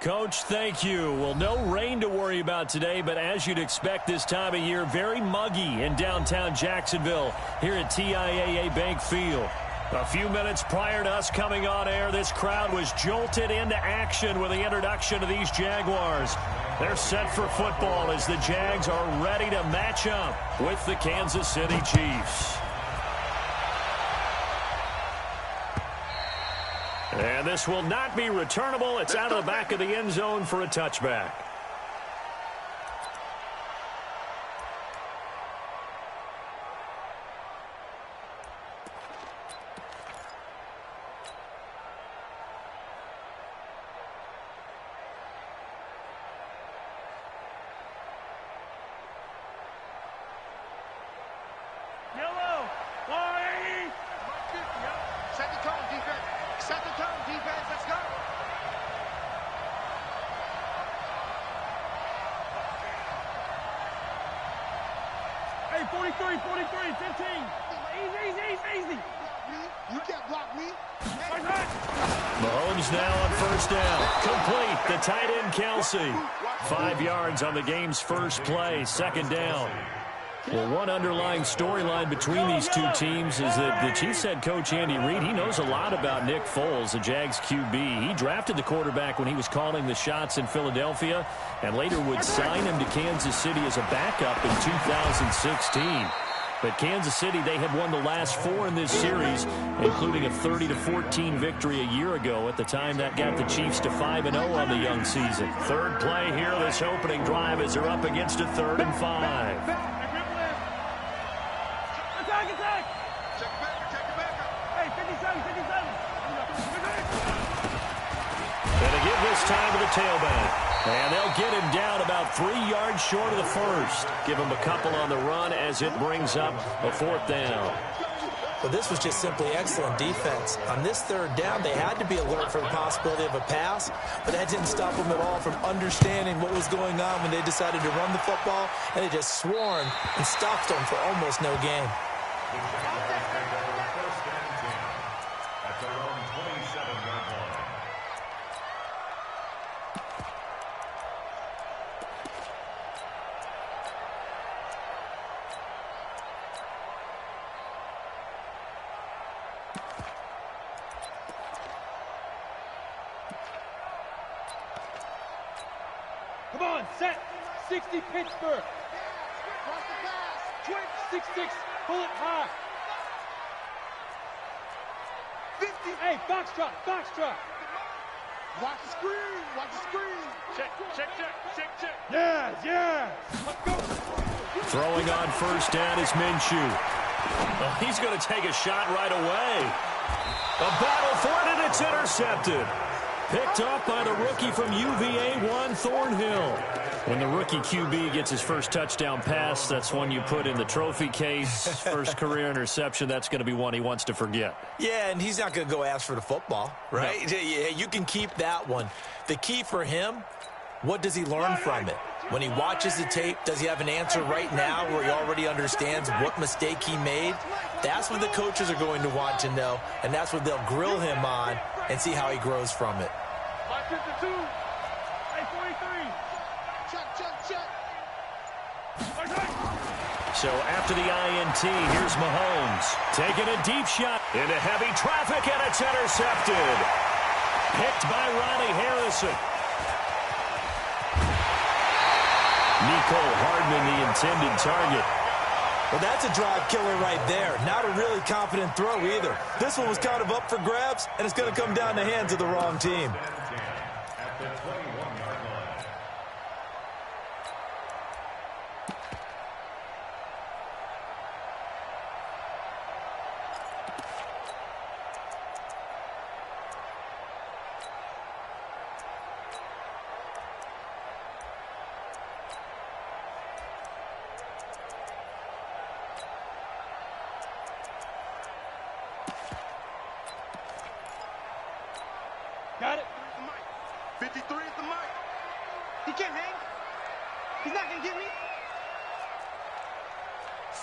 Coach, thank you. Well, no rain to worry about today, but as you'd expect this time of year, very muggy in downtown Jacksonville here at TIAA Bank Field. A few minutes prior to us coming on air, this crowd was jolted into action with the introduction of these Jaguars. They're set for football as the Jags are ready to match up with the Kansas City Chiefs. And this will not be returnable. It's out of the back of the end zone for a touchback. Hey, 43, 15. Easy. You can't block me. Mahomes now on first down. Complete. The tight end, Kelsey. 5 yards on the game's first play. Second down. Well, one underlying storyline between these two teams is that the Chiefs head coach Andy Reid, he knows a lot about Nick Foles, the Jags QB. He drafted the quarterback when he was calling the shots in Philadelphia and later would sign him to Kansas City as a backup in 2016. But Kansas City, they had won the last 4 in this series, including a 30-14 victory a year ago. At the time, that got the Chiefs to 5-0 on the young season. Third play here, this opening drive, as they're up against a 3rd and 5. Attack! Check it back. Hey, 57. And they give this time to the tailback. And they'll get him down about 3 yards short of the first. Give him a couple on the run as it brings up a 4th down. Well, this was just simply excellent defense. On this 3rd down, they had to be alert for the possibility of a pass, but that didn't stop them at all from understanding what was going on when they decided to run the football, and they just swarmed and stopped them for almost no gain. Come on, set. 60 Pittsburgh. Twitch 6-6. Pull it high. 50. Hey, box trot. Watch the screen. Check. Yeah. Let's go. Throwing on first down is Minshew. Oh, he's going to take a shot right away. A battle for it, and it's intercepted. Picked up by the rookie from UVA, Juan Thornhill. When the rookie QB gets his first touchdown pass, that's one you put in the trophy case. First career interception, that's going to be one he wants to forget. Yeah, and he's not going to go ask for the football, right? No. Yeah, you can keep that one. The key for him, what does he learn from it? When he watches the tape, does he have an answer right now where he already understands what mistake he made? That's what the coaches are going to want to know, and that's what they'll grill him on and see how he grows from it. 52. Hey, 43. Check. So after the INT, here's Mahomes taking a deep shot into heavy traffic, and it's intercepted. Picked by Ronnie Harrison. Nico Hardman, the intended target. Well, that's a drive killer right there. Not a really confident throw either. This one was kind of up for grabs, and it's going to come down the hands of the wrong team. Got it. 53 is the mic. He can't hang. He's not going to get me.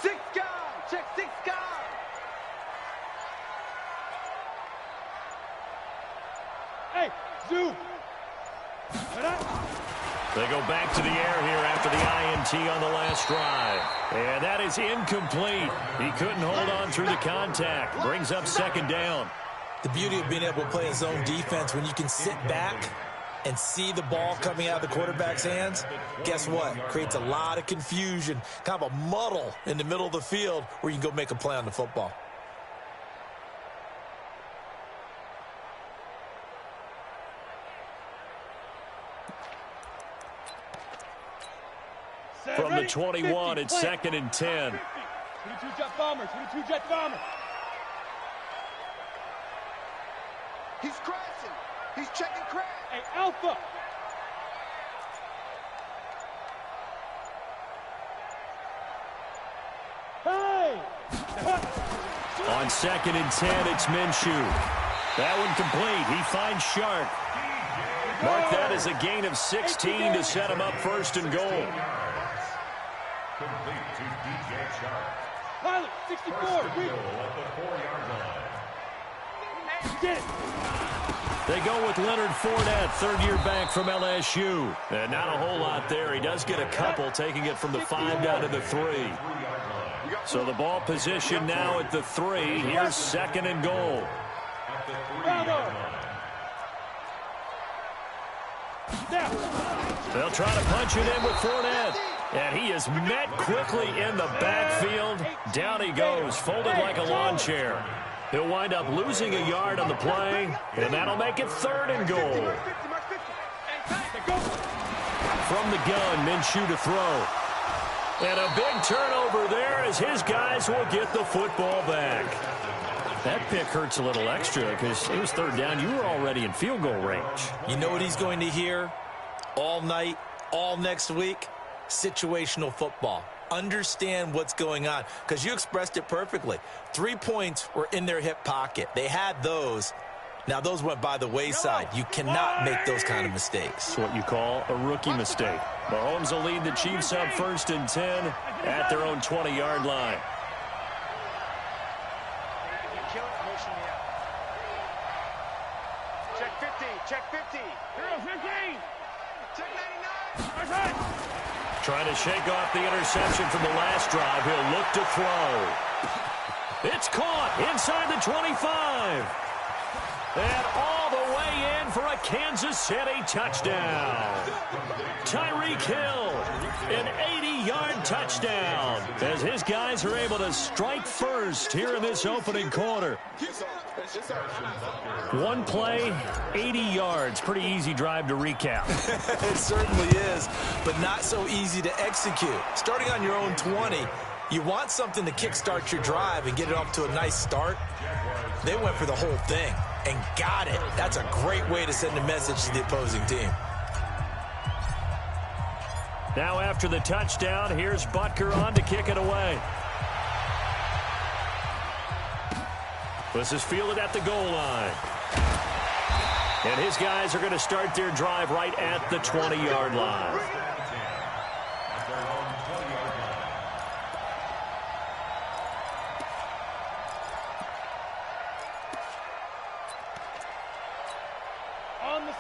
6 guard. Check 6 guard. Hey, Zoo. They go back to the air here after the INT on the last drive. And that is incomplete. He couldn't hold on through the contact. Brings up second down. The beauty of being able to play a zone defense when you can sit back and see the ball coming out of the quarterback's hands, guess what? Creates a lot of confusion, kind of a muddle in the middle of the field where you can go make a play on the football. From the 21, it's 2nd and 10. 22 jet bomber, 22 jet bomber. He's crashing. He's checking crash. Hey, Alpha. Hey! On 2nd and 10, it's Minshew. That one complete. He finds Sharp. Mark that as a gain of 16 to set him up 1st and goal. Complete to DJ Sharp. Pilot, 64. First and goal at the 4-yard line. Get it. They go with Leonard Fournette, third-year back from LSU. And not a whole lot there. He does get a couple, taking it from the 5 down to the 3. So the ball position now at the 3. Here's 2nd and goal. At the 3-yard line. They'll try to punch it in with Fournette. And he is met quickly in the backfield. Down he goes, folded like a lawn chair. He'll wind up losing a yard on the play, and that'll make it 3rd and goal. From the gun, Minshew to throw. And a big turnover there as his guys will get the football back. That pick hurts a little extra because it was 3rd down. You were already in field goal range. You know what he's going to hear all night, all next week? Situational football. Understand what's going on, because you expressed it perfectly. 3 points were in their hip pocket. They had those. Now, those went by the wayside. You cannot make those kind of mistakes. It's what you call a rookie mistake. Mahomes will lead the Chiefs up 1st and 10 at their own 20-yard line. Check 50, check 50. 0-15. Check 99. Trying to shake off the interception from the last drive. He'll look to throw. It's caught inside the 25. And all the way in for a Kansas City touchdown. Tyreek Hill, an 80-yard touchdown, as his guys are able to strike first here in this opening quarter. One play, 80 yards. Pretty easy drive to recap. It certainly is, but not so easy to execute. Starting on your own 20, you want something to kickstart your drive and get it off to a nice start. They went for the whole thing and got it. That's a great way to send a message to the opposing team. Now after the touchdown, here's Butker on to kick it away. This is fielded at the goal line. And his guys are going to start their drive right at the 20-yard line.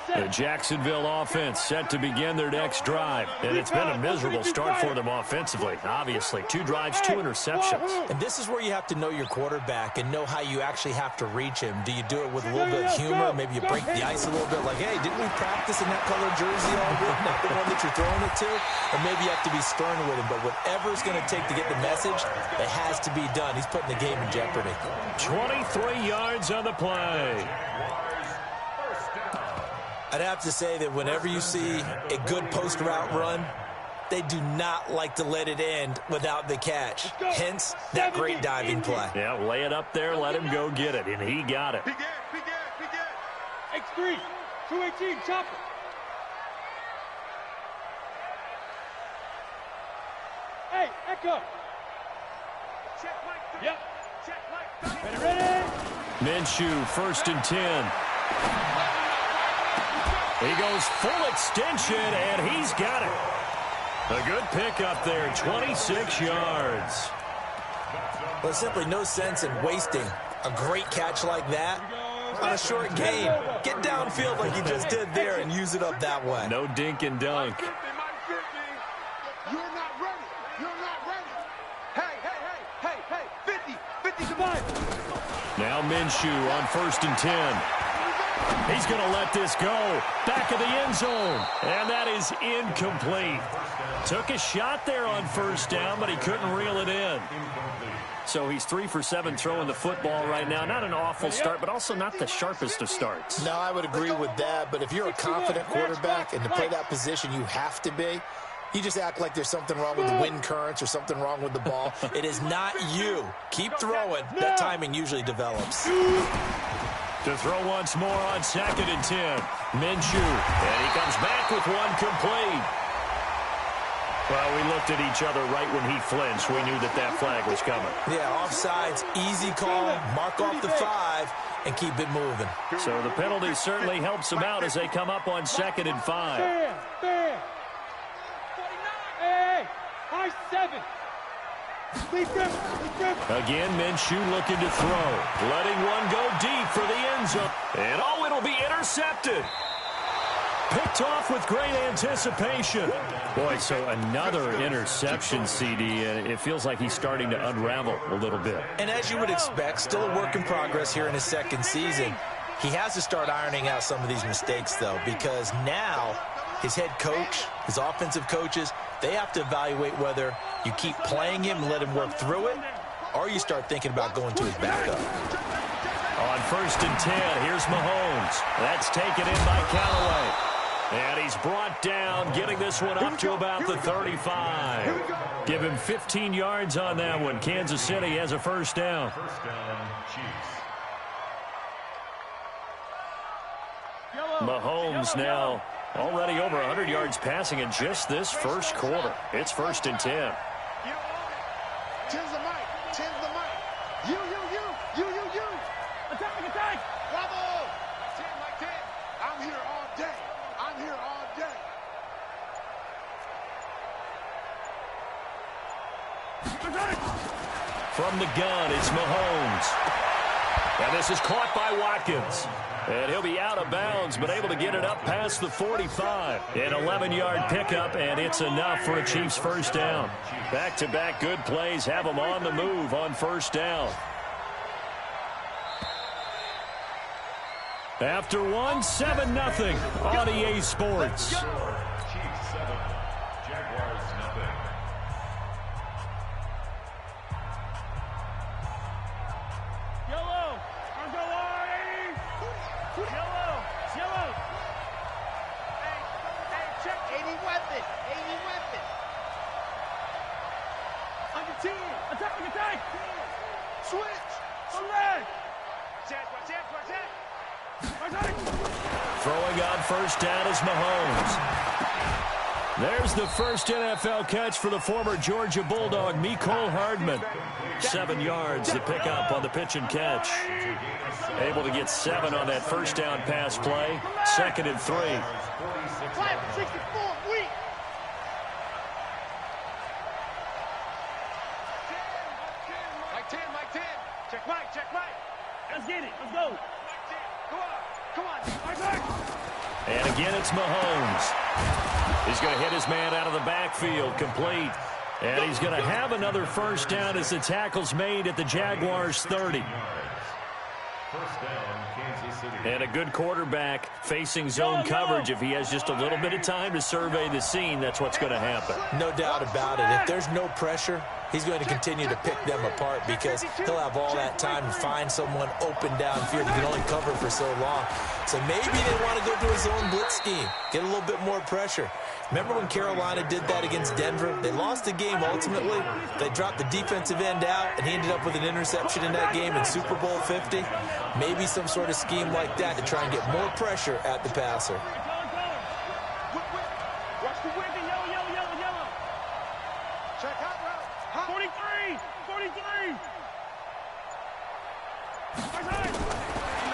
The Jacksonville offense set to begin their next drive. And it's been a miserable start for them offensively. Obviously, 2 drives, 2 interceptions. And this is where you have to know your quarterback and know how you actually have to reach him. Do you do it with a little bit of humor? Maybe you break the ice a little bit like, hey, didn't we practice in that color jersey all week? Not the one that you're throwing it to? Or maybe you have to be stern with him. But whatever it's going to take to get the message, it has to be done. He's putting the game in jeopardy. 23 yards on the play. I'd have to say that whenever you see a good post route run, they do not like to let it end without the catch. Hence, that great diving play. Yeah, lay it up there, let him go get it, and he got it. X3, 218, chopper. Hey, Echo. Check Mike. Yep. Check Mike. Ready? Minshew, 1st and 10. He goes full extension, and he's got it. A good pickup there, 26 yards. There's simply no sense in wasting a great catch like that on a short gain. Get downfield like you just did there and use it up that way. No dink and dunk. You're not ready. You're not ready. Hey, 50 to 5. Now Minshew on 1st and 10. He's going to let this go. Back of the end zone. And that is incomplete. Took a shot there on 1st down, but he couldn't reel it in. So he's 3 for 7 throwing the football right now. Not an awful start, but also not the sharpest of starts. No, I would agree with that. But if you're a confident quarterback and to play that position you have to be, you just act like there's something wrong with the wind currents or something wrong with the ball. It is not you. Keep throwing. That timing usually develops. To throw once more on 2nd and 10. Minshew. And he comes back with one complete. Well, we looked at each other right when he flinched. We knew that that flag was coming. Yeah, offsides, easy call, mark off the 5, and keep it moving. So the penalty certainly helps them out as they come up on 2nd and 5. Hey, high 7. Again, Minshew looking to throw. Letting one go deep for the end zone. And oh, it'll be intercepted. Picked off with great anticipation. Boy, so another interception, CD, and it feels like he's starting to unravel a little bit. And as you would expect, still a work in progress here in his 2nd season. He has to start ironing out some of these mistakes, though, because now his head coach, his offensive coaches, they have to evaluate whether you keep playing him and let him work through it, or you start thinking about going to his backup. On 1st and 10, here's Mahomes. That's taken in by Callaway. And he's brought down, getting this one up to about the 35. Give him 15 yards on that one. Kansas City has a 1st down. First down, Chiefs. Mahomes now already over 100 yards passing in just this 1st quarter. It's 1st and 10. You don't own it. 10's the mic. 10's the mic. You. Attack. Bravo. 10 like 10. I'm here all day. From the gun, it's Mahomes. And this is caught by Watkins. And he'll be out of bounds, but able to get it up past the 45. An 11-yard pickup, and it's enough for a Chiefs 1st down. Back-to-back good plays have them on the move on 1st down. After one, 7-0 on EA Sports. Chiefs 7, Jaguars nothing. Yellow. Hey, check. 80 weapon. Under 10. Attack. Switch. Select. Throwing on 1st down is Mahomes. There's the first NFL catch for the former Georgia Bulldog, Mecole Hardman. 7 yards to pick up on the pitch and catch. Able to get 7 on that 1st down pass play. 2nd and 3. 64, weak. Mike 10. Check Mike. Let's get it. Let's go. Come on. And again, it's Mahomes. He's going to hit his man out of the backfield, complete. And he's going to have another 1st down as the tackle's made at the Jaguars' 30. First down, Kansas City. And a good quarterback facing zone coverage. If he has just a little bit of time to survey the scene, that's what's going to happen. No doubt about it. If there's no pressure, he's going to continue to pick them apart because he'll have all that time to find someone open downfield. He can only cover for so long. So maybe they want to go to a zone blitz scheme, get a little bit more pressure. Remember when Carolina did that against Denver? They lost the game ultimately. They dropped the defensive end out, and he ended up with an interception in that game in Super Bowl 50. Maybe some sort of scheme like that to try and get more pressure at the passer. Watch the wind. Yellow. Check out route. 43.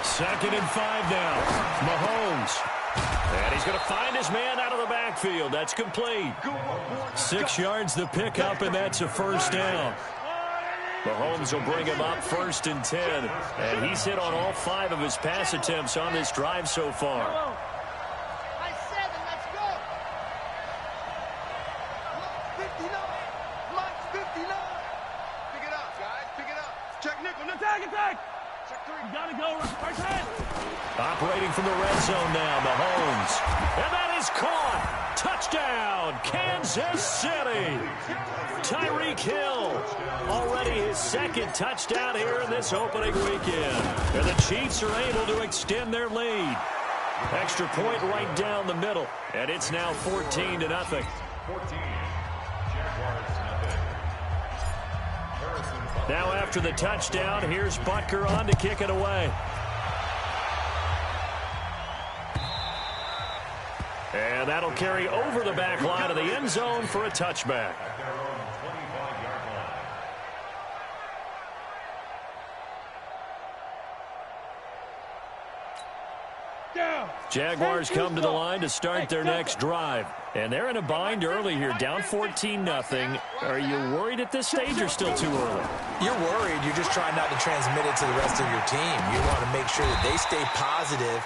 2nd and 5 now. Mahomes. And he's going to find his man out of the backfield. That's complete. 6 yards the pickup, and that's a 1st down. Mahomes will bring him up 1st and 10. And he's hit on all 5 of his pass attempts on this drive so far. Nice 7, let's go. 59. Mike's 59. Pick it up, guys. Pick it up. Check nickel. Attack. Check 3. You gotta go. Right hand. Operating from the red zone now, Mahomes. And that is caught. Touchdown, Kansas City. Tyreek Hill, already his 2nd touchdown here in this opening weekend. And the Chiefs are able to extend their lead. Extra point right down the middle, and it's now 14-0. 14. Jaguars, nothing. Now after the touchdown, here's Butker on to kick it away. And that'll carry over the back line of the end zone for a touchback. At their own 25-yard line. Jaguars come to the line to start their next drive. And they're in a bind early here, down 14-0. Are you worried at this stage or still too early? You're worried. You're just trying not to transmit it to the rest of your team. You want to make sure that they stay positive.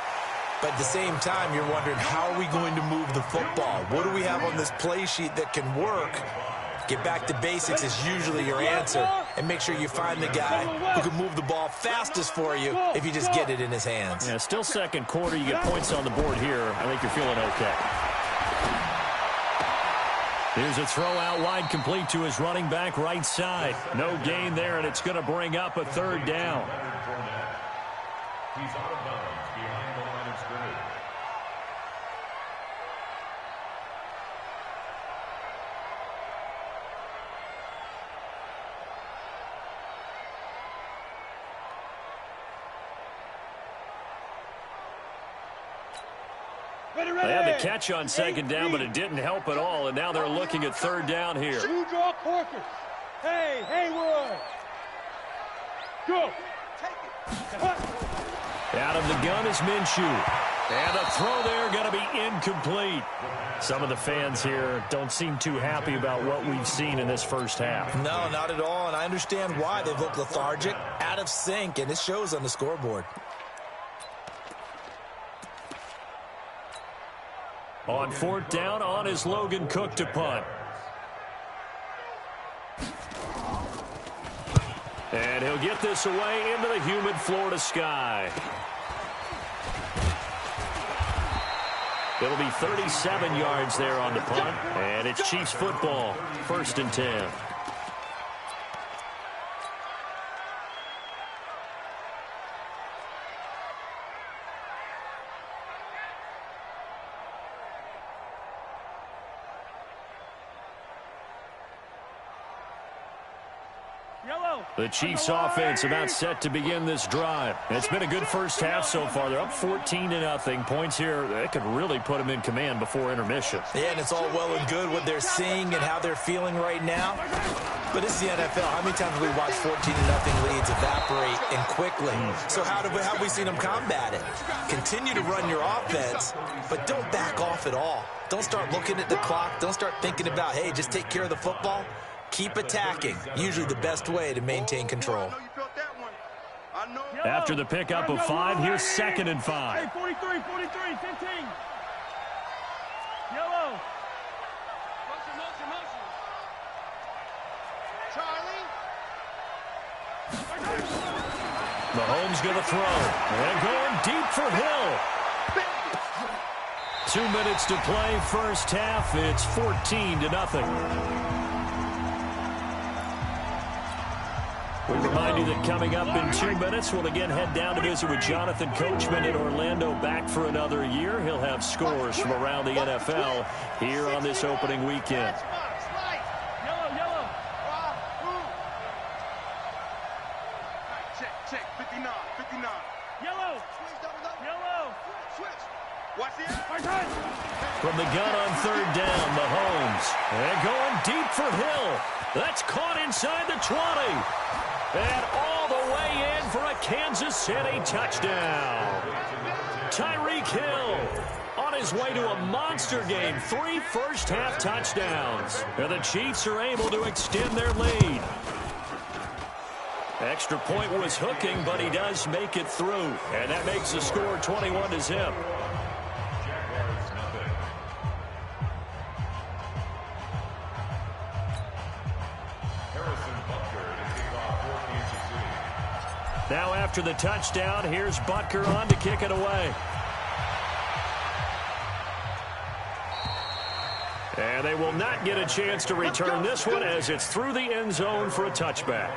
But at the same time, you're wondering, how are we going to move the football? What do we have on this play sheet that can work? Get back to basics is usually your answer. And make sure you find the guy who can move the ball fastest for you if you just get it in his hands. Yeah, still 2nd quarter. You get points on the board here. I think you're feeling okay. Here's a throw out wide, complete to his running back right side. No gain there, and it's going to bring up a 3rd down. He's out of bounds behind the line of scrimmage. They had the catch on 2nd down, but it didn't help at all, and now they're looking at 3rd down here. Two draw Corkers. Hey, Haywood. Go. Out of the gun is Minshew. And the throw there going to be incomplete. Some of the fans here don't seem too happy about what we've seen in this first half. No, not at all, and I understand why. They've looked lethargic, out of sync, and it shows on the scoreboard. On 4th down, on is Logan Cook to punt. And he'll get this away into the humid Florida sky. It'll be 37 yards there on the punt, and it's Chiefs football, 1st and 10. The Chiefs offense about set to begin this drive. It's been a good first half so far. They're up 14-0. Points here, that could really put them in command before intermission. Yeah, and it's all well and good what they're seeing and how they're feeling right now. But this is the NFL. How many times have we watched 14-0 leads evaporate and quickly? So how have we seen them combat it? Continue to run your offense, but don't back off at all. Don't start looking at the clock. Don't start thinking about, hey, just take care of the football. Keep attacking. Usually the best way to maintain control. After the pickup of 5, here's 2nd and 5. Hey, 43, 15. Yellow. Motion. Charlie. Mahomes going to throw. And going deep for Hill. 2 minutes to play, first half. It's 14-0. We remind you that coming up in 2 minutes, we'll again head down to visit with Jonathan Coachman in Orlando, back for another year. He'll have scores from around the NFL here on this opening weekend. Yellow. Check. 59. Yellow. Switch. Watch the From the gun on 3rd down, Mahomes. And going deep for Hill. That's caught inside the 20. And all the way in for a Kansas City touchdown. Tyreek Hill on his way to a monster game. 3 first-half touchdowns. And the Chiefs are able to extend their lead. Extra point was hooking, but he does make it through. And that makes the score 21-0. Now after the touchdown, here's Butker on to kick it away. And they will not get a chance to return this one as it's through the end zone for a touchback.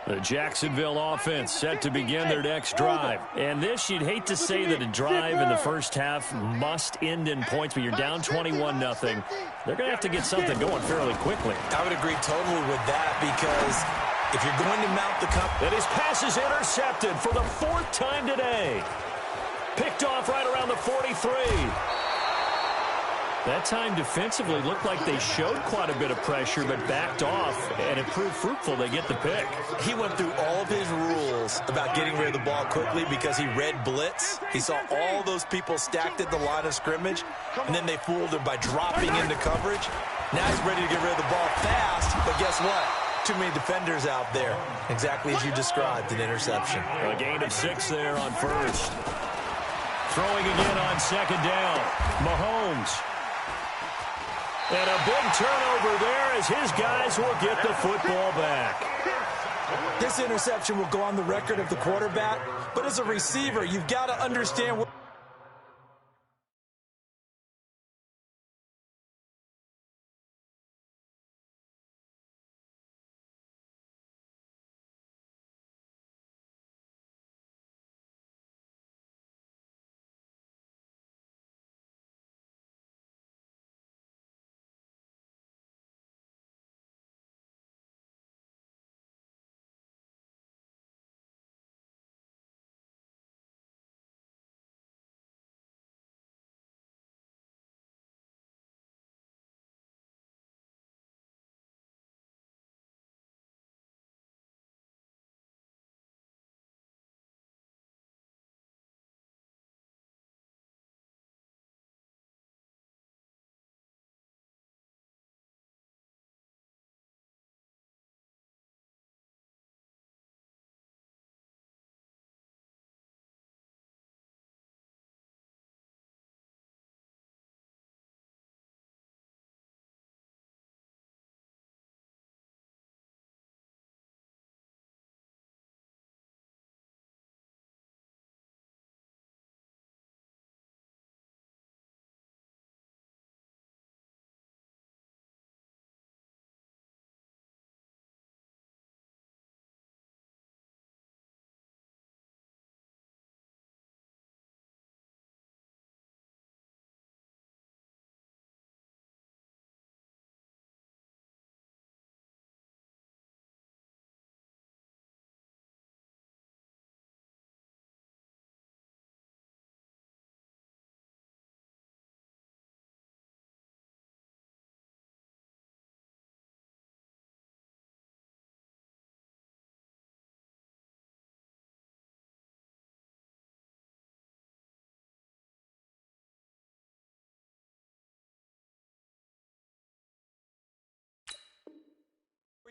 The Jacksonville offense set to begin their next drive. And this, you'd hate to say that a drive in the first half must end in points, but you're down 21-0. They're going to have to get something going fairly quickly. I would agree totally with that because if you're going to mount the And his pass is intercepted for the 4th time today. Picked off right around the 43. That time defensively looked like they showed quite a bit of pressure but backed off, and it proved fruitful. They get the pick. He went through all of his rules about getting rid of the ball quickly because he read blitz. He saw all those people stacked at the line of scrimmage, and then they fooled him by dropping into coverage. Now he's ready to get rid of the ball fast, but guess what? Too many defenders out there. Exactly as you described, an interception. A gain of 6 there on first. Throwing again on 2nd down. Mahomes. And a big turnover there as his guys will get the football back. This interception will go on the record of the quarterback, but as a receiver, you've got to understand what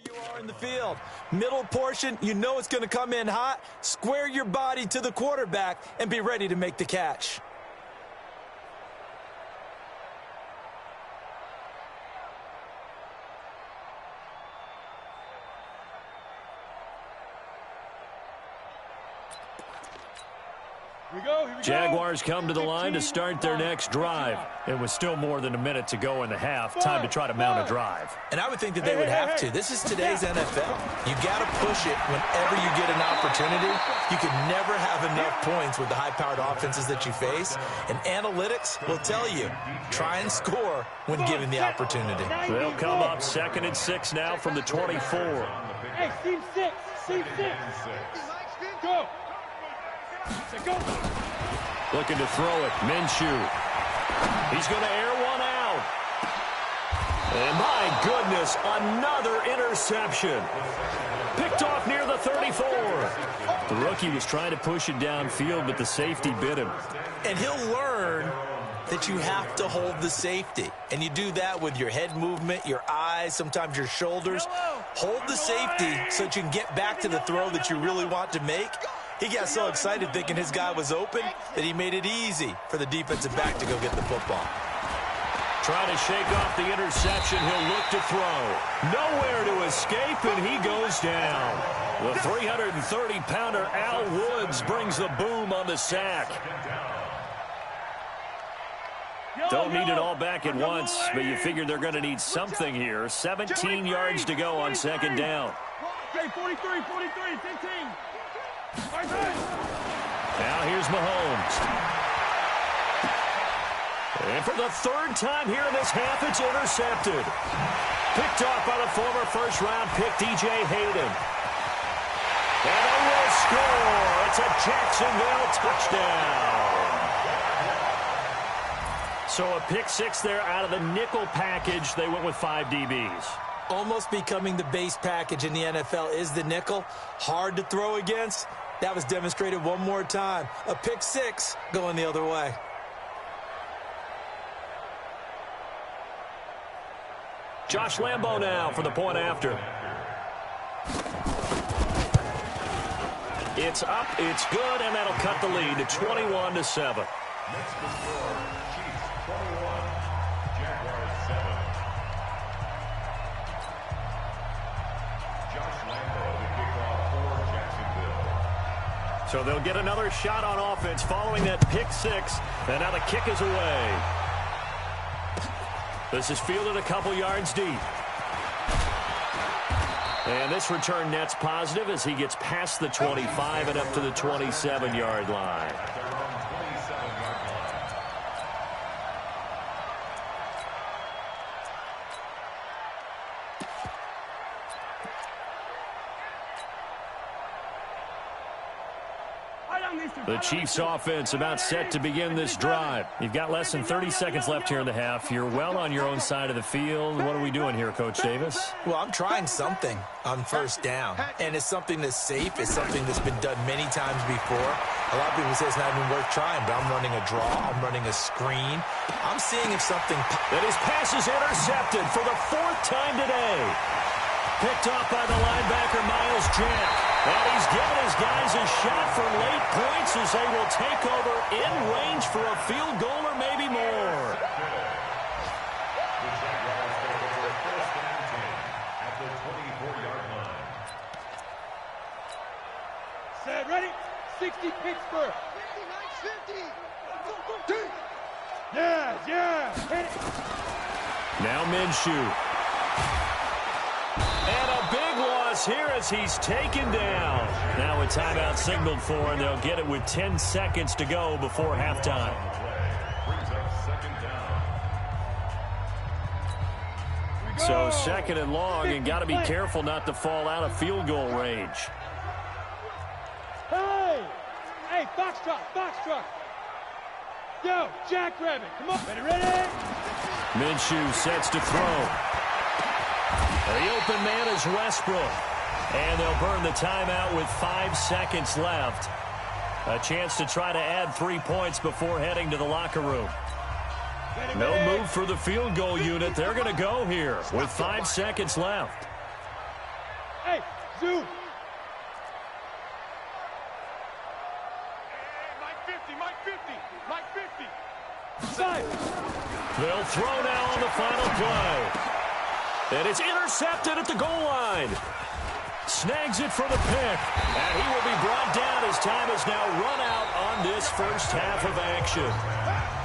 you are in the field. Middle portion, you know it's going to come in hot. Square your body to the quarterback and be ready to make the catch. Jaguars come to the line to start their next drive. It was still more than a minute to go in the half. Time to try to mount a drive. And I would think that they would have to. This is today's NFL. You got to push it whenever you get an opportunity. You can never have enough points with the high-powered offenses that you face. And analytics will tell you, try and score when given the opportunity. They'll come up 2nd and 6 now from the 24. Hey, team 6. Team 6. Go. Go. Looking to throw it. Minshew. He's going to air one out. And my goodness, another interception. Picked off near the the 34. The rookie was trying to push it downfield, but the safety bit him. And he'll learn that you have to hold the safety. And you do that with your head movement, your eyes, sometimes your shoulders. Hold the safety so that you can get back to the throw that you really want to make. He got so excited thinking his guy was open that he made it easy for the defensive back to go get the football. Trying to shake off the interception. He'll look to throw. Nowhere to escape, and he goes down. The 330-pounder Al Woods brings the boom on the sack. Don't need it all back at once, but you figure they're going to need something here. 17 yards to go on second down. Okay, 43, 15. Now here's Mahomes. And for the third time here in this half, it's intercepted. Picked off by the former first-round pick, DJ Hayden. And they will score. It's a Jacksonville touchdown. So a pick six there out of the nickel package. They went with 5 DBs. Almost becoming the base package in the NFL is the nickel. Hard to throw against. That was demonstrated one more time. A pick six going the other way. Josh Lambo now for the point after. It's up, it's good, and that'll cut the lead to 21-7. Next to score, Chiefs 21, Jaguars 7. Josh Lambo, the kickoff for Jacksonville. So they'll get another shot on offense following that pick six, and now the kick is away. This is fielded a couple yards deep. And this return net's positive as he gets past the 25 and up to the 27-yard line. The Chiefs offense about set to begin this drive. You've got less than 30 seconds left here in the half. You're well on your own side of the field. What are we doing here, Coach Davis? Well, I'm trying something on first down, and it's something that's safe. It's something that's been done many times before. A lot of people say it's not even worth trying, but I'm running a draw. I'm running a screen. I'm seeing if something... And his pass is intercepted for the 4th time today. Picked off by the linebacker, Miles Jack. And he's given his guys a shot for late points as they will take over in range for a field goal or maybe more. The Jaguars take over first and 10 at the 24-yard line. Set, ready? 60 Pittsburgh. 59-50. Yeah. Hit it. Now Minshew. And a big loss here as he's taken down. Now a timeout signaled for, and they'll get it with 10 seconds to go before halftime. Brings up second down. So second and long, and got to be careful not to fall out of field goal range. Hey, Foxtrot. Yo, Jackrabbit, come on. Ready? Minshew sets to throw. The open man is Westbrook. And they'll burn the timeout with 5 seconds left. A chance to try to add 3 points before heading to the locker room. No move for the field goal unit. They're going to go here with 5 seconds left. Hey, zoom. Mike 50. Side. They'll throw now on the final play. And it's intercepted at the goal line. Snags it for the pick. And he will be brought down as time is now run out on this first half of action.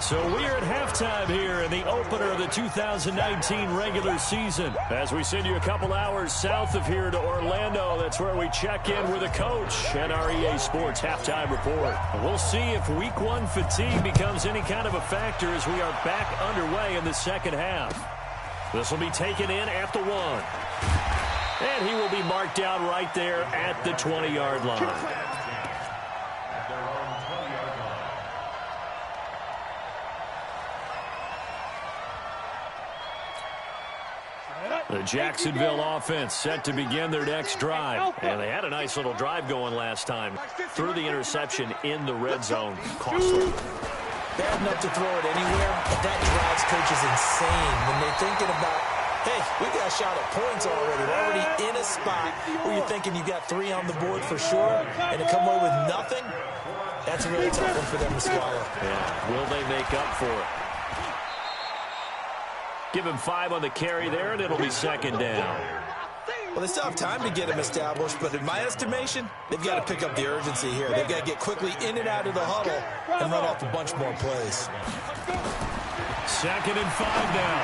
So we are at halftime here in the opener of the 2019 regular season. As we send you a couple hours south of here to Orlando, that's where we check in with the coach and our EA Sports halftime report. We'll see if week one fatigue becomes any kind of a factor as we are back underway in the second half. This will be taken in at the 1. And he will be marked down right there at the 20-yard line. At their own 20-yard line. The Jacksonville offense set to begin their next drive. And they had a nice little drive going last time. Threw the interception in the red zone. Costly. Bad enough to throw it anywhere, but that drives coaches insane when they're thinking about, hey, we got a shot at points already. We're already in a spot where you're thinking you got 3 on the board for sure, and to come away with nothing, that's a really tough one for them to swallow. Yeah, will they make up for it? Give him 5 on the carry there, and it'll be second down. Well, they still have time to get him established, but in my estimation, they've got to pick up the urgency here. They've got to get quickly in and out of the huddle and run off a bunch more plays. Second and 5 now.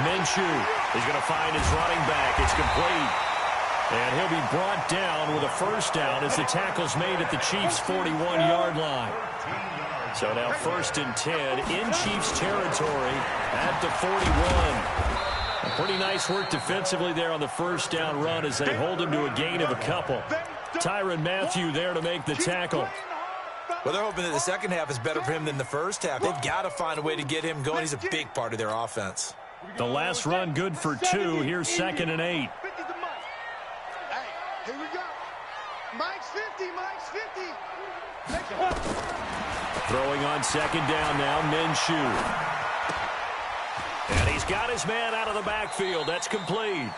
Minshew is going to find his running back. It's complete. And he'll be brought down with a first down as the tackle's made at the Chiefs' 41-yard line. So now 1st and 10 in Chiefs territory at the 41. Pretty nice work defensively there on the first down run as they hold him to a gain of a couple. Tyrann Mathieu there to make the tackle. Well, they're hoping that the second half is better for him than the first half. They've got to find a way to get him going. He's a big part of their offense. The last run good for 2. Here's 2nd and 8. Hey, here we go. Mike's 50, Mike's 50. Throwing on second down now, Minshew. And he's got his man out of the backfield. That's complete.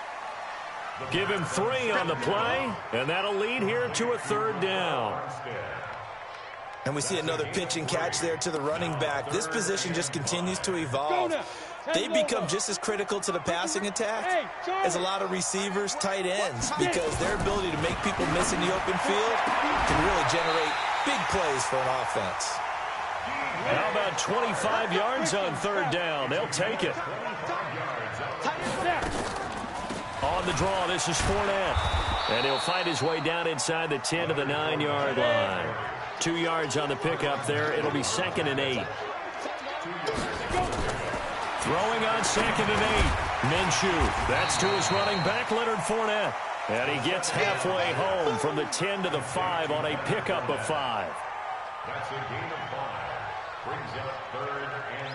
Give him 3 on the play, and that'll lead here to a 3rd down. And we see another pitch and catch there to the running back. This position just continues to evolve. They become just as critical to the passing attack as a lot of receivers, tight ends, because their ability to make people miss in the open field can really generate big plays for an offense. How about 25 yards on 3rd down? They'll take it. On the draw, this is Fournette. And he'll find his way down inside the 10 to the 9-yard line. 2 yards on the pickup there. It'll be 2nd and 8. Throwing on 2nd and 8. Minshew. That's to his running back, Leonard Fournette. And he gets halfway home from the 10 to the 5 on a pickup of 5. That's a gain of 5. Brings up 3rd and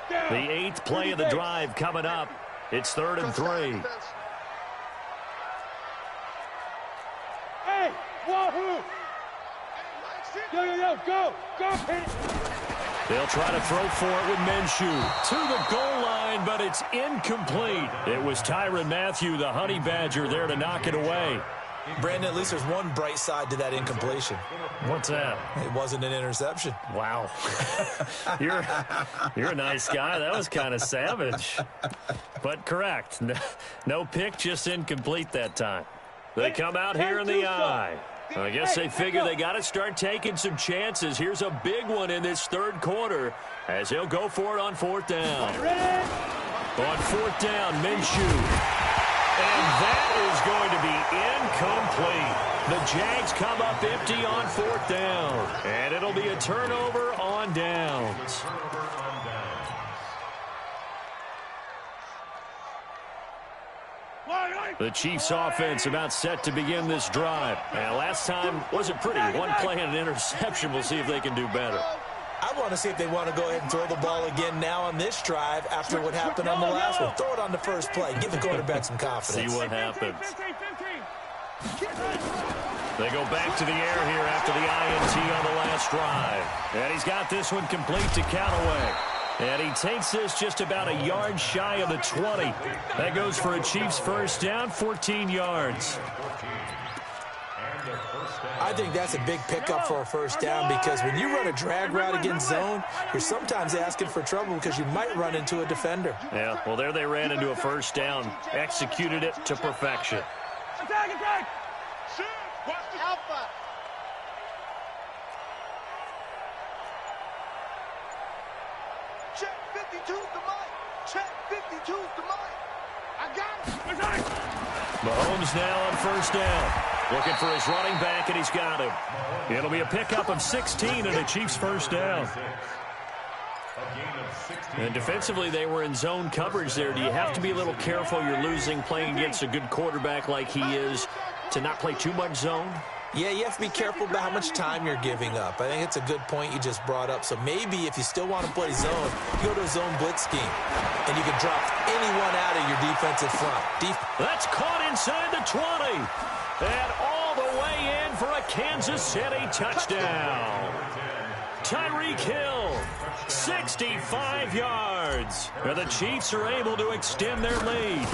3. The 8th play of the drive coming up. It's 3rd and 3. Hey, wahoo! Yo, go! They'll try to throw for it with Minshew. To the goal line, but it's incomplete. It was Tyrann Mathieu, the Honey Badger, there to knock it away. Brandon, at least there's one bright side to that incompletion. What's that? It wasn't an interception. Wow. You're a nice guy. That was kind of savage. But correct. No pick, just incomplete that time. They come out here in the eye. I guess they figure they got to start taking some chances. Here's a big one in this 3rd quarter as he'll go for it on 4th down. On 4th down, Minshew. And that is going to be incomplete. The Jags come up empty on 4th down. And it'll be a turnover on downs. The Chiefs offense about set to begin this drive. And last time wasn't pretty. One play and an interception. We'll see if they can do better. I want to see if they want to go ahead and throw the ball again now on this drive after what happened on the last one. Throw it on the first play. Give the quarterback some confidence. See what happens. They go back to the air here after the INT on the last drive. And he's got this one complete to Callaway. And he takes this just about a yard shy of the 20. That goes for a Chiefs first down, 14 yards. I think that's a big pickup for a first down because when you run a drag route against zone, you're sometimes asking for trouble because you might run into a defender. Yeah, well, there they ran into a first down, executed it to perfection. Attack! Watch the alpha. Check 52's the mic. Check 52's the mic. I got it. Mahomes now on first down. Looking for his running back, and he's got him. It'll be a pickup of 16 and a Chiefs first down. And defensively, they were in zone coverage there. Do you have to be a little careful? You're losing playing against a good quarterback like he is to not play too much zone? Yeah, you have to be careful about how much time you're giving up. I think it's a good point you just brought up. So maybe if you still want to play zone, you go to a zone blitz scheme, and you can drop anyone out of your defensive front. That's caught inside the 20. And all the way in for a Kansas City touchdown. Tyreek Hill, 65 yards. And the Chiefs are able to extend their lead.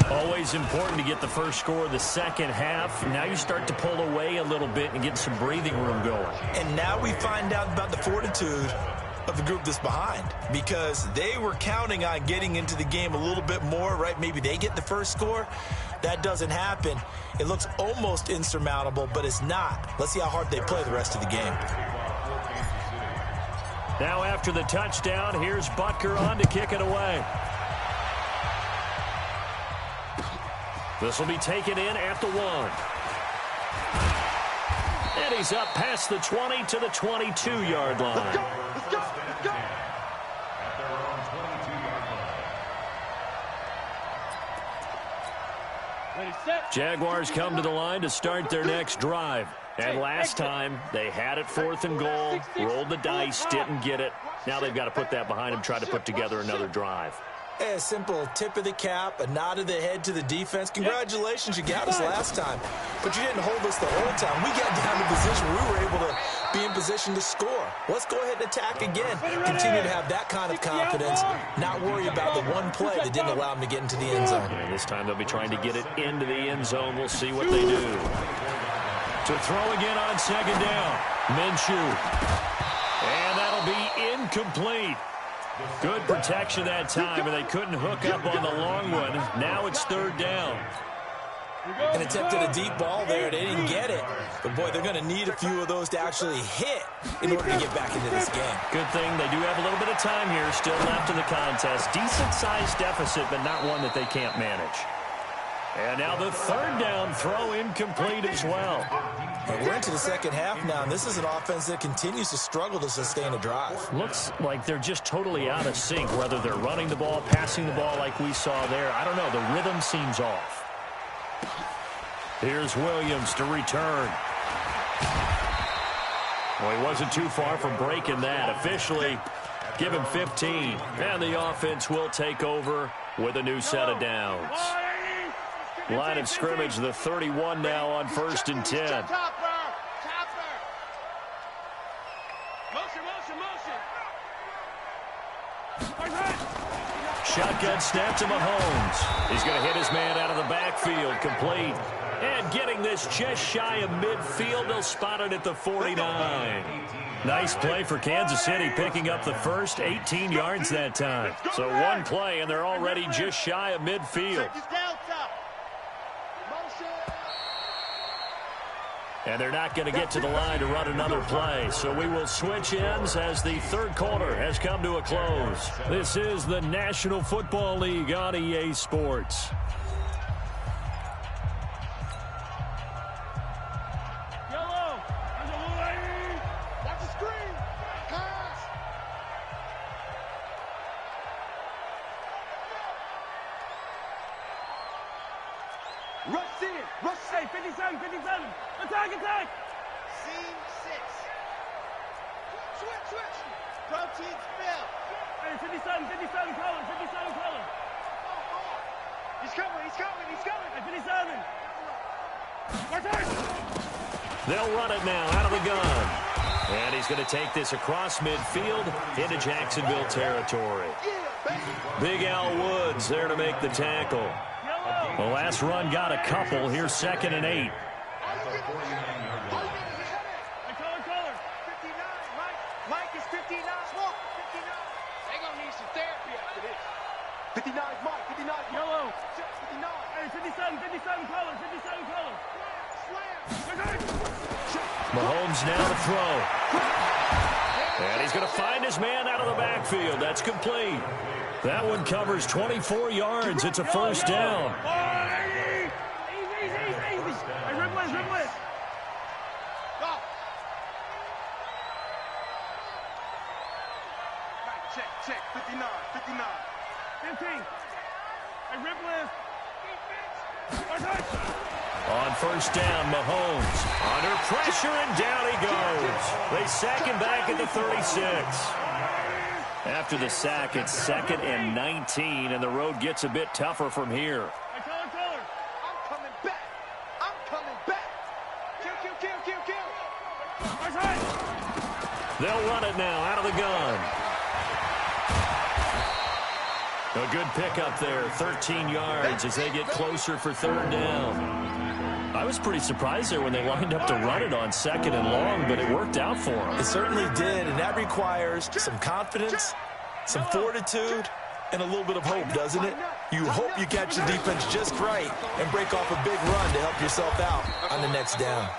Always important to get the first score of the second half. Now you start to pull away a little bit and get some breathing room going. And now we find out about the fortitude of the group that's behind, because they were counting on getting into the game a little bit more, right? Maybe they get the first score. That doesn't happen. It looks almost insurmountable, but it's not. Let's see how hard they play the rest of the game. Now after the touchdown, here's Butker on to kick it away. This will be taken in at the 1. And he's up past the 20 to the 22-yard line. Let's go, let's go, let's go. At their own 22-yard line. Ready, set. Jaguars come to the line to start their next drive. And last time, they had it 4th and goal, rolled the dice, didn't get it. Now they've got to put that behind them, try to put together another drive. A simple tip of the cap, a nod of the head to the defense. Congratulations, you got us last time, but you didn't hold us the whole time. We got down to position where we were able to be in position to score. Let's go ahead and attack again. Continue to have that kind of confidence, not worry about the one play that didn't allow them to get into the end zone. And this time they'll be trying to get it into the end zone. We'll see what they do. To throw again on second down, Minshew. And that'll be incomplete. Good protection that time, and they couldn't hook up on the long one. Now it's 3rd down. And attempted a deep ball there. They didn't get it. But, boy, they're going to need a few of those to actually hit in order to get back into this game. Good thing they do have a little bit of time here still left in the contest. Decent-sized deficit, but not one that they can't manage. And now the 3rd down throw incomplete as well. And we're into the second half now, and this is an offense that continues to struggle to sustain a drive. Looks like they're just totally out of sync, whether they're running the ball, passing the ball like we saw there. I don't know. The rhythm seems off. Here's Williams to return. Well, he wasn't too far from breaking that. Officially, give him 15. And the offense will take over with a new set of downs. Line of scrimmage, the 31 now on 1st and 10. Shotgun snap to Mahomes. He's going to hit his man out of the backfield, complete. And getting this just shy of midfield, they'll spot it at the 49. Nice play for Kansas City, picking up the first 18 yards that time. So one play, and they're already just shy of midfield. And they're not going to get to the line to run another play. So we will switch ends as the 3rd quarter has come to a close. This is the National Football League on EA Sports. Rush in. Rush. Hey, 57, 57. Attack, attack. Scene 6. Switch. Protein spill. Hey, 57, 57 color, 57 color. He's coming. Hey, 57. They'll run it now out of the gun. And he's going to take this across midfield into Jacksonville territory. Big Al Woods there to make the tackle. The last run got a couple. Here's 2nd and 8. Color. 59. Mike is 59. Smoke. 59. They gonna need some therapy after this. 59 Mike. 59 Yellow. 59. Hey, 57 color, 57 color. Slam. Mahomes now to throw. And he's going to find his man out of the backfield. That's complete. That one covers 24 yards. It's a 1st down. Easy. Hey, rip it. Go. Right, check. 59. 15. Hey, rip On first down, Mahomes under pressure, and down he goes. They sack him back at the 36. After the sack, it's 2nd and 19, and the road gets a bit tougher from here. I'm coming back. I'm coming back. Kill. They'll run it now out of the gun. A good pickup there, 13 yards as they get closer for 3rd down. I was pretty surprised there when they lined up to run it on 2nd and long, but it worked out for them. It certainly did, and that requires some confidence, some fortitude, and a little bit of hope, doesn't it? You hope you catch the defense just right and break off a big run to help yourself out on the next down.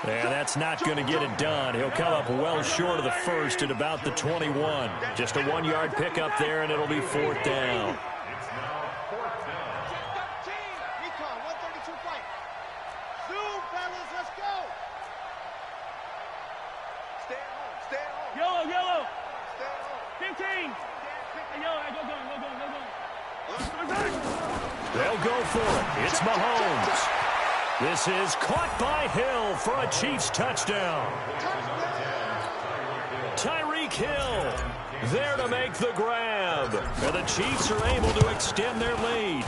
Yeah, that's not going to get it done. He'll come up well short of the first at about the 21. Just a 1-yard pickup there, and it'll be 4th down. Yellow. 15. They'll go for it. It's Mahomes. This is caught by Hill for a Chiefs touchdown. Tyreek Hill there to make the grab. And the Chiefs are able to extend their lead.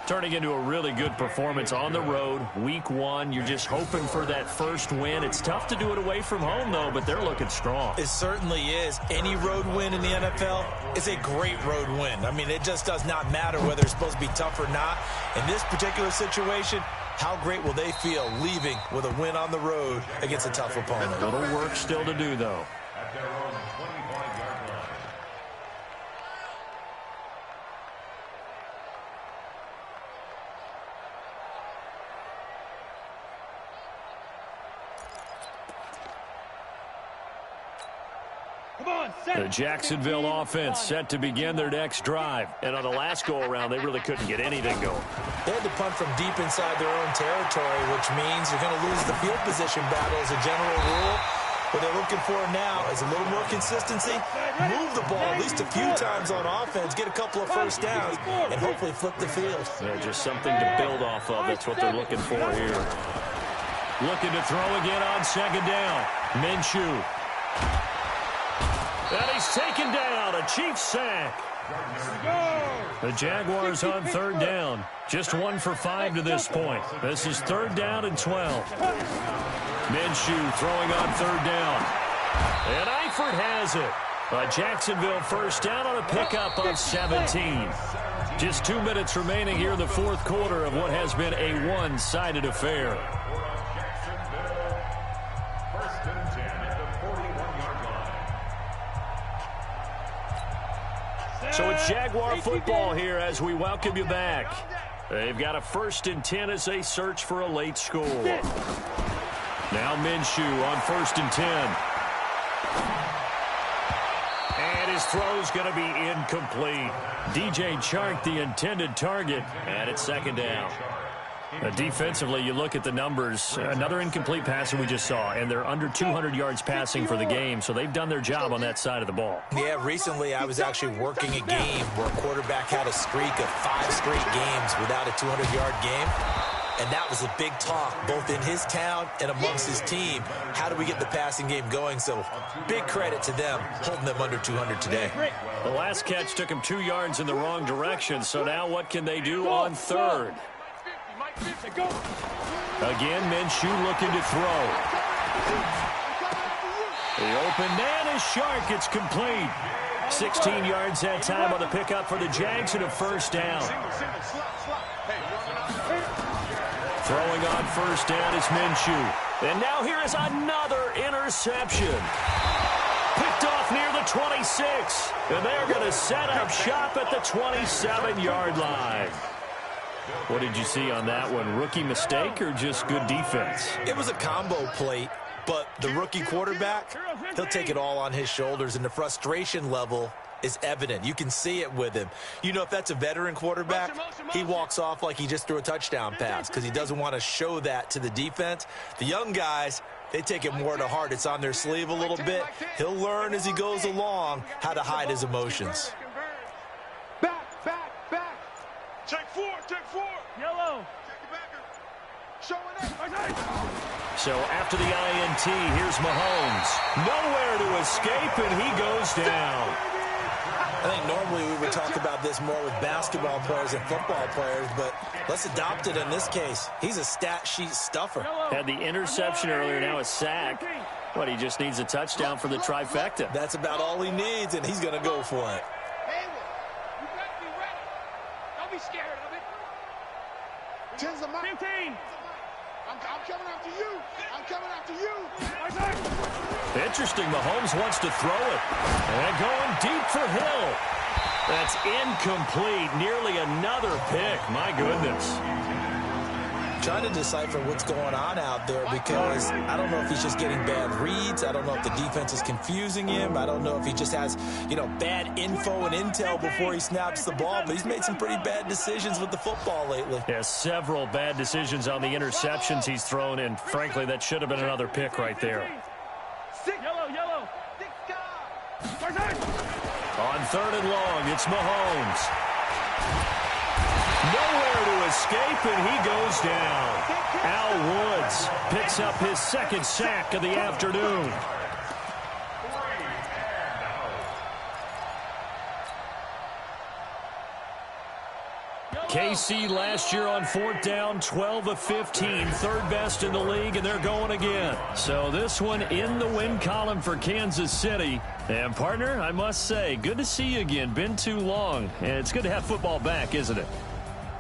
Turning into a really good performance on the road. Week 1, you're just hoping for that first win. It's tough to do it away from home, though, but they're looking strong. It certainly is. Any road win in the NFL is a great road win. I mean, it just does not matter whether it's supposed to be tough or not. In this particular situation, how great will they feel leaving with a win on the road against a tough opponent? A little work still to do, though. At their own 25-yard line. The Jacksonville offense set to begin their next drive. And on the last go-around, they really couldn't get anything going. They had to punt from deep inside their own territory, which means you're going to lose the field position battle as a general rule. What they're looking for now is a little more consistency, move the ball at least a few times on offense, get a couple of first downs, and hopefully flip the field. Yeah, just something to build off of. That's what they're looking for here. Looking to throw again on 2nd down. Minshew. And he's taken down. A Chiefs sack. The Jaguars on 3rd down. Just 1 for 5 to this point. This is 3rd down and 12. Minshew throwing on 3rd down. And Eifert has it. A Jacksonville first down on a pickup of 17. Just 2 minutes remaining here in the 4th quarter of what has been a one-sided affair. First and 10 at the 41-yard line. So it's Jaguar football here as we welcome you back. They've got a 1st and 10 as they search for a late score. Now Minshew on 1st and 10. And his throw's going to be incomplete. DJ Chark, the intended target, and it's 2nd down. Defensively, you look at the numbers. Another incomplete pass that we just saw, and they're under 200 yards passing for the game, so they've done their job on that side of the ball. Yeah, recently I was actually working a game where a quarterback had a streak of 5 straight games without a 200-yard game. And that was a big talk, both in his town and amongst his team. How do we get the passing game going? So big credit to them, holding them under 200 today. The last catch took him 2 yards in the wrong direction, so now what can they do on 3rd? Again, Minshew looking to throw. The open man is Chark. It's complete. 16 yards that time on the pickup for the Jags and a first down. Throwing on first down is Minshew. And now here is another interception. Picked off near the 26. And they're going to set up shop at the 27-yard line. What did you see on that one? Rookie mistake or just good defense? It was a combo plate, but the rookie quarterback, he'll take it all on his shoulders, and the frustration level is evident. You can see it with him. You know, if that's a veteran quarterback, he walks off like he just threw a touchdown pass because he doesn't want to show that to the defense. The young guys, they take it more to heart. It's on their sleeve a little bit. He'll learn as he goes along how to hide his emotions. Check 4. Yellow. So after the INT, here's Mahomes. Nowhere to escape, and he goes down. I think normally we would talk about this more with basketball players and football players, but let's adopt it in this case. He's a stat sheet stuffer. Had the interception earlier, now a sack. But he just needs a touchdown for the trifecta. That's about all he needs, and he's going to go for it. You better be ready. Don't be scared of it. 10's a mark. 15. I'm coming after you. I'm coming after you. Interesting. Mahomes wants to throw it. And going deep for Hill. That's incomplete. Nearly another pick. My goodness. Trying to decipher what's going on out there because I don't know if he's just getting bad reads. I don't know if the defense is confusing him. I don't know if he just has, bad info and intel before he snaps the ball. But he's made some pretty bad decisions with the football lately. Yeah, several bad decisions on the interceptions he's thrown in. Frankly, that should have been another pick right there. Yellow. On 3rd and long, it's Mahomes. Nowhere to escape, and he goes down. Al Woods picks up his 2nd sack of the afternoon. KC last year on 4th down, 12 of 15, 3rd best in the league, and they're going again. So this one in the win column for Kansas City. And, partner, I must say, good to see you again. Been too long. And it's good to have football back, isn't it?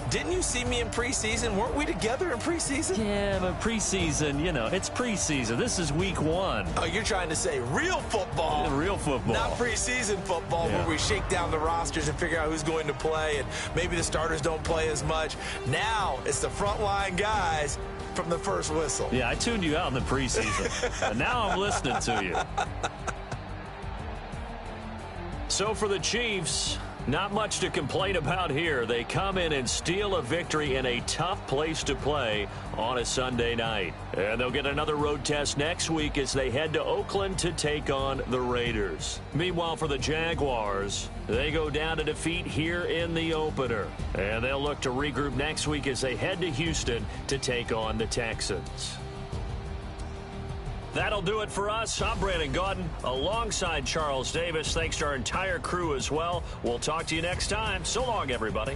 Didn't you see me in preseason? Weren't we together in preseason? Yeah, but preseason, it's preseason. This is week 1. Oh, you're trying to say real football. Yeah, real football. Not preseason football where we shake down the rosters and figure out who's going to play, and maybe the starters don't play as much. Now it's the frontline guys from the first whistle. Yeah, I tuned you out in the preseason. And now I'm listening to you. So for the Chiefs, not much to complain about here. They come in and steal a victory in a tough place to play on a Sunday night. And they'll get another road test next week as they head to Oakland to take on the Raiders. Meanwhile, for the Jaguars, they go down to defeat here in the opener. And they'll look to regroup next week as they head to Houston to take on the Texans. That'll do it for us. I'm Brandon Gaudin alongside Charles Davis. Thanks to our entire crew as well. We'll talk to you next time. So long, everybody.